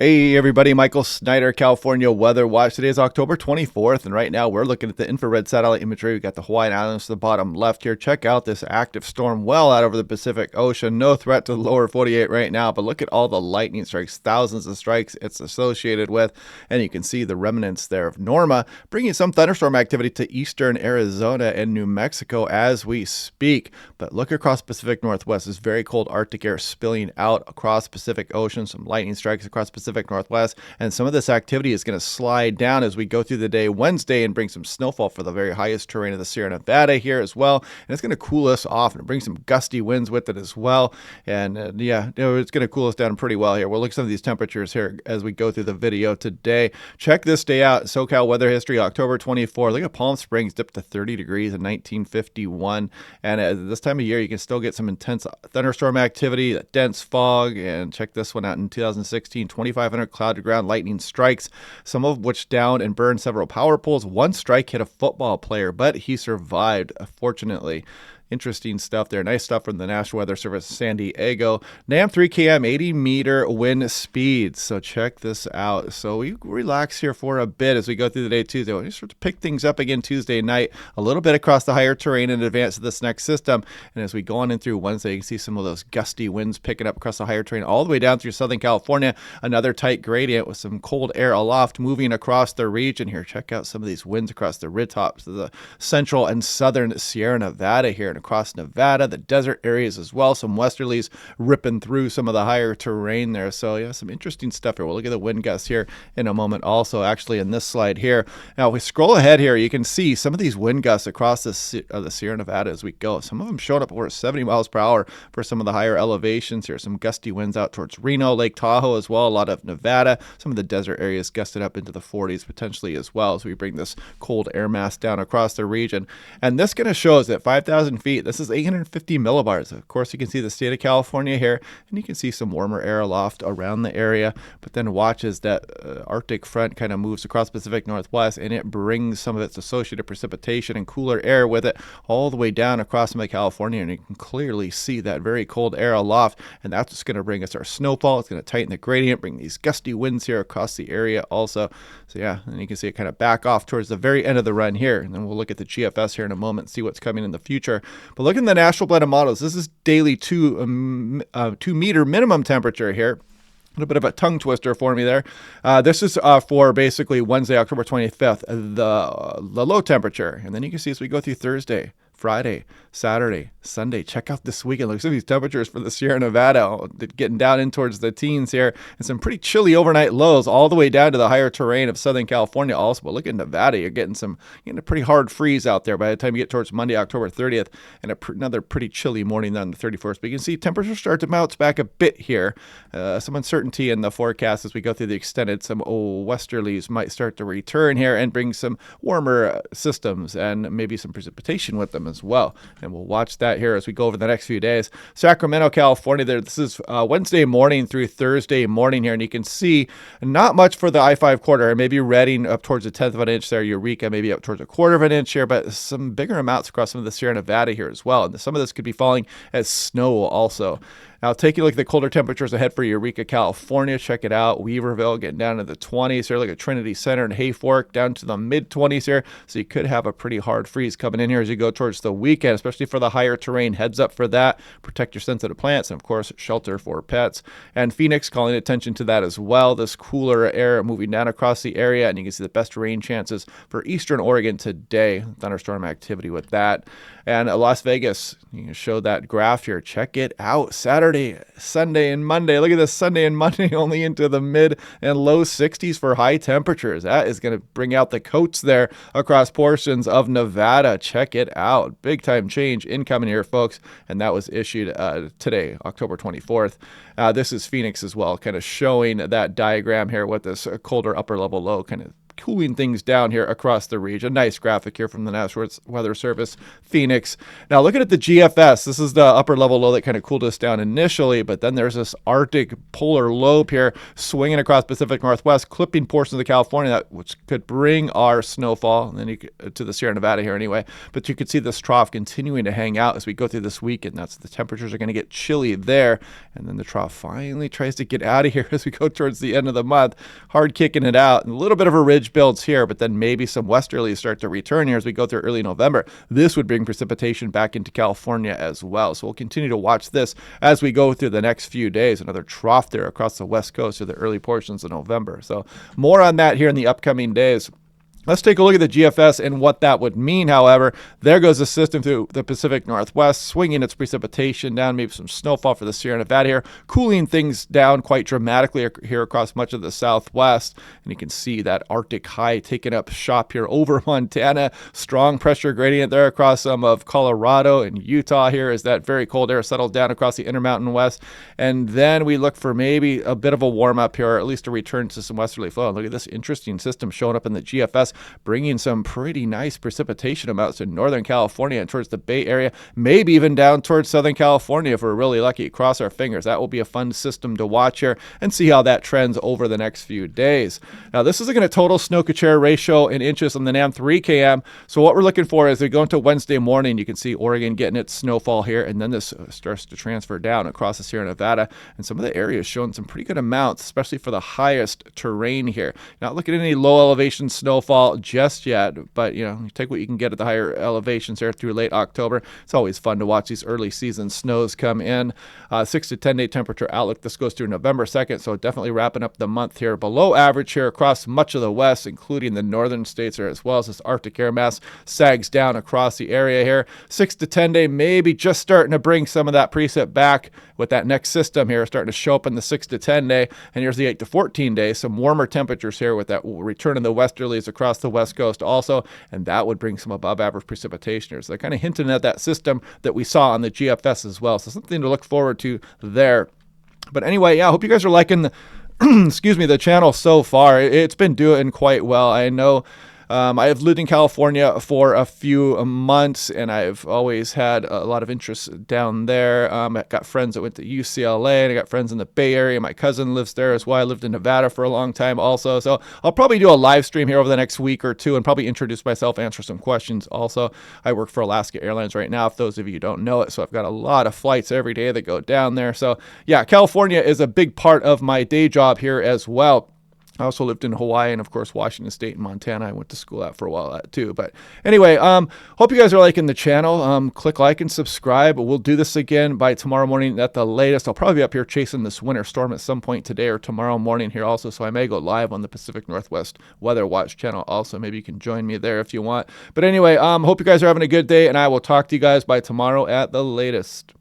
Hey everybody, Michael Snyder, California Weather Watch. Today is October 24th, and right now we're looking at the infrared satellite imagery. We've got the Hawaiian Islands to the bottom left here. Check out this active storm well out over the Pacific Ocean. No threat to the lower 48 right now, but look at all the lightning strikes, thousands of strikes it's associated with, and you can see the remnants there of Norma, bringing some thunderstorm activity to eastern Arizona and New Mexico as we speak. But look across Pacific Northwest, this very cold Arctic air spilling out across Pacific Ocean, some lightning strikes across Pacific Northwest, and some of this activity is going to slide down as we go through the day Wednesday and bring some snowfall for the very highest terrain of the Sierra Nevada here as well, and it's going to cool us off and bring some gusty winds with it as well, and it's going to cool us down pretty well here. We'll look at some of these temperatures here as we go through the video today. Check this day out, SoCal weather history, October 24. Look at Palm Springs dipped to 30 degrees in 1951, and at this time of year you can still get some intense thunderstorm activity, dense fog, and check this one out in 2016, 2,500 cloud to ground lightning strikes, some of which downed and burned several power poles. One strike hit a football player, but he survived, fortunately. Interesting stuff there. Nice stuff from the National Weather Service, San Diego. NAM 3 km, 80 meter wind speeds. So check this out. So we relax here for a bit as we go through the day Tuesday. We start to pick things up again Tuesday night, a little bit across the higher terrain in advance of this next system. And as we go on in through Wednesday, you can see some of those gusty winds picking up across the higher terrain all the way down through Southern California. Another tight gradient with some cold air aloft moving across the region here. Check out some of these winds across the ridge tops of the central and southern Sierra Nevada here, and across Nevada, the desert areas as well. Some westerlies ripping through some of the higher terrain there. So yeah, some interesting stuff here. We'll look at the wind gusts here in a moment also, actually, in this slide here. Now, if we scroll ahead here, you can see some of these wind gusts across the Sierra Nevada as we go. Some of them showing up over 70 miles per hour for some of the higher elevations here. Some gusty winds out towards Reno, Lake Tahoe as well. A lot of Nevada. Some of the desert areas gusted up into the 40s potentially as well as we bring this cold air mass down across the region. And this going to show us at 5,000 feet, this is 850 millibars. Of course, you can see the state of California here, and you can see some warmer air aloft around the area. But then watch as that Arctic front kind of moves across Pacific Northwest, and it brings some of its associated precipitation and cooler air with it all the way down across some of California. And you can clearly see that very cold air aloft, and that's what's going to bring us our snowfall. It's going to tighten the gradient, bring these gusty winds here across the area also. So yeah, and you can see it kind of back off towards the very end of the run here. And then we'll look at the GFS here in a moment and see what's coming in the future. But look at the national blended models. This is daily 2 meter minimum temperature here. A little bit of a tongue twister for me there. This is for basically Wednesday, October 25th, the low temperature. And then you can see as we go through Thursday, Friday, Saturday, Sunday. Check out this weekend. Look at these temperatures for the Sierra Nevada, getting down in towards the teens here, and some pretty chilly overnight lows all the way down to the higher terrain of Southern California also. But look at Nevada. You're getting a pretty hard freeze out there by the time you get towards Monday, October 30th, and another pretty chilly morning on the 31st. But you can see temperatures start to bounce back a bit here. Some uncertainty in the forecast as we go through the extended. Some westerlies might start to return here and bring some warmer systems and maybe some precipitation with them as well. And we'll watch that here as we go over the next few days. Sacramento, California there. This is Wednesday morning through Thursday morning here. And you can see not much for the I-5 corridor. Maybe Redding up towards a 10th of an inch there. Eureka maybe up towards a quarter of an inch here. But some bigger amounts across some of the Sierra Nevada here as well. And some of this could be falling as snow also. Now, taking a look at the colder temperatures ahead for Eureka, California. Check it out. Weaverville getting down to the 20s here. Look at Trinity Center and Hayfork down to the mid-20s here. So you could have a pretty hard freeze coming in here as you go towards the weekend, especially for the higher terrain. Heads up for that. Protect your sensitive plants and, of course, shelter for pets. And Phoenix calling attention to that as well. This cooler air moving down across the area. And you can see the best rain chances for eastern Oregon today. Thunderstorm activity with that. And Las Vegas, you can show that graph here. Check it out. Saturday, Sunday, and Monday. Look at this Sunday and Monday only into the mid and low 60s for high temperatures. That is going to bring out the coats there across portions of Nevada. Check it out. Big time change incoming here, folks. And that was issued today, October 24th. This is Phoenix as well, kind of showing that diagram here with this colder upper level low kind of cooling things down here across the region. Nice graphic here from the National Weather Service, Phoenix. Now looking at the GFS, this is the upper level low that kind of cooled us down initially, but then there's this Arctic polar lobe here swinging across Pacific Northwest, clipping portions of California, which could bring our snowfall, and then you could, to the Sierra Nevada here anyway. But you could see this trough continuing to hang out as we go through this weekend. That's the temperatures are going to get chilly there, and then the trough finally tries to get out of here as we go towards the end of the month. Hard kicking it out, and a little bit of a ridge builds here, but then maybe some westerlies start to return here as we go through early November. This would bring precipitation back into California as well. So we'll continue to watch this as we go through the next few days. Another trough there across the west coast or the early portions of November. So more on that here in the upcoming days. Let's take a look at the GFS and what that would mean, however. There goes the system through the Pacific Northwest, swinging its precipitation down, maybe some snowfall for the Sierra Nevada here, cooling things down quite dramatically here across much of the Southwest. And you can see that Arctic high taking up shop here over Montana. Strong pressure gradient there across some of Colorado and Utah here as that very cold air settled down across the Intermountain West. And then we look for maybe a bit of a warm up here, or at least a return to some westerly flow. Look at this interesting system showing up in the GFS, bringing some pretty nice precipitation amounts in Northern California and towards the Bay Area, maybe even down towards Southern California if we're really lucky. Cross our fingers. That will be a fun system to watch here and see how that trends over the next few days. Now, this is going to total snow-to-chair ratio in inches on the NAM 3KM. So what we're looking for is we go into Wednesday morning, you can see Oregon getting its snowfall here, and then this starts to transfer down across the Sierra Nevada, and some of the areas showing some pretty good amounts, especially for the highest terrain here. Not looking at any low elevation snowfall just yet, but you take what you can get at the higher elevations there through late October. It's always fun to watch these early season snows come in. 6 to 10 day temperature outlook. This goes through November 2nd, so definitely wrapping up the month here. Below average here across much of the west, including the northern states there, as well as this Arctic air mass sags down across the area here. 6 to 10 day, maybe just starting to bring some of that precip back with that next system here starting to show up in the 6 to 10 day. And here's the 8 to 14 day. Some warmer temperatures here with that return of the westerlies across the west coast also, and that would bring some above average precipitation here. So they're kind of hinting at that system that we saw on the GFS as well. So something to look forward to there. But anyway, yeah, I hope you guys are liking the excuse me, the channel so far. It's been doing quite well. I know I have lived in California for a few months, and I've always had a lot of interest down there. I've got friends that went to UCLA, and I got friends in the Bay Area. My cousin lives there as well. I lived in Nevada for a long time also. So I'll probably do a live stream here over the next week or two and probably introduce myself, answer some questions also. I work for Alaska Airlines right now, if those of you don't know it. So I've got a lot of flights every day that go down there. So yeah, California is a big part of my day job here as well. I also lived in Hawaii and, of course, Washington State and Montana. I went to school out for a while too. But anyway, hope you guys are liking the channel. Click like and subscribe. We'll do this again by tomorrow morning at the latest. I'll probably be up here chasing this winter storm at some point today or tomorrow morning here also. So I may go live on the Pacific Northwest Weather Watch channel also. Maybe you can join me there if you want. But anyway, hope you guys are having a good day, and I will talk to you guys by tomorrow at the latest.